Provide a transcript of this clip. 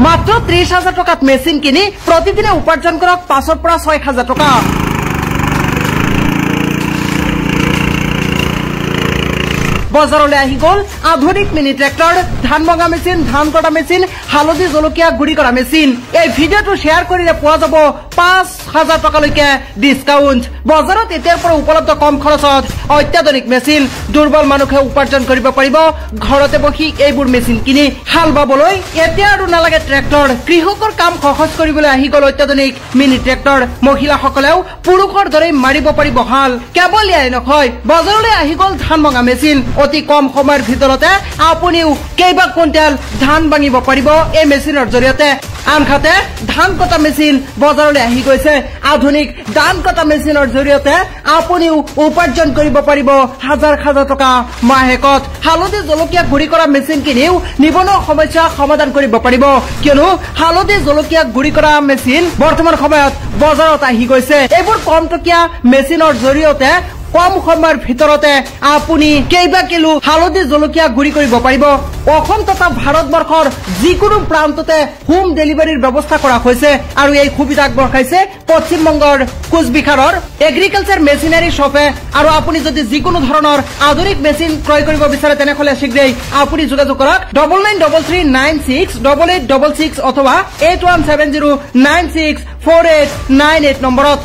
মাত্ৰ 30,000 টকাত মেচিন কিনি প্ৰতিদিনে উপাৰ্জন কৰক 5,000 পৰা 6,000 টকা। বজাৰলৈ আহি গ'ল আধুনিক মিনি ট্ৰেক্টৰ, ধান ভঙা মেচিন, ধান কটা মেচিন, হালধি জলকীয়া গুড়ি কৰা মেচিন। এই ভিডিঅ'টো শ্বেয়াৰ কৰিলে পোৱা যাব 5,000 টকালৈকে ডিছকাউণ্ট। বজাৰত এতিয়াৰ পৰা উপলব্ধ কম খৰচত অত্যাধুনিক মেচিন। দুৰ্বল মানুহে উপাৰ্জন কৰিব পাৰিব ঘৰতে বহি এইবোৰ মেচিন কিনি। হাল বাবলৈ এতিয়া আৰু নালাগে ট্ৰেক্টৰ। কৃষকৰ কাম সহজ কৰিবলৈ আহি গ'ল অত্যাধুনিক মিনি ট্ৰেক্টৰ। মহিলাসকলেও পুৰুষৰ দৰে মাৰিব পাৰিব হাল। কেৱল ইয়াই নহয়, বজাৰলৈ আহি গ'ল ধান ভঙা মেচিন। অতি কম সময়ৰ ভিতৰতে আপুনিও কেইবা কুইণ্টেল ধান ভাঙিব পাৰিব এই মেচিনৰ জৰিয়তে। আনহাতে ধান কটা মেচিন বজাৰলৈ আহি গৈছে। আধুনিক ধান কটা মেচিনৰ জৰিয়তে আপুনিও উপাৰ্জন কৰিব পাৰিব হাজাৰ হাজাৰ টকা মাহেকত। হালধি জলকীয়া গুড়ি কৰা মেচিন কিনিও নিবনুৱা সমস্যা সমাধান কৰিব পাৰিব, কিয়নো হালধি জলকীয়া গুড়ি কৰা মেচিন বৰ্তমান সময়ত বজাৰত আহি গৈছে। এইবোৰ কম টকীয়া মেচিনৰ জৰিয়তে কম সময়ৰ ভিতৰতে আপুনি কেইবা কিলো হালধি জলকীয়া গুড়ি কৰিব পাৰিব। অসম তথা ভাৰতবৰ্ষৰ যিকোনো প্ৰান্ততে হোম ডেলিভাৰীৰ ব্যৱস্থা কৰা হৈছে আৰু এই সুবিধা আগবঢ়াইছে পশ্চিমবংগৰ কোচবিহাৰৰ এগ্ৰিকালচাৰ মেচিনাৰী শ্বপে। আৰু আপুনি যদি যিকোনো ধৰণৰ আধুনিক মেচিন ক্ৰয় কৰিব বিচাৰে তেনেহলে শীঘ্ৰেই আপুনি যোগাযোগ কৰক 9933968866 অথবা 8170964898 নম্বৰত।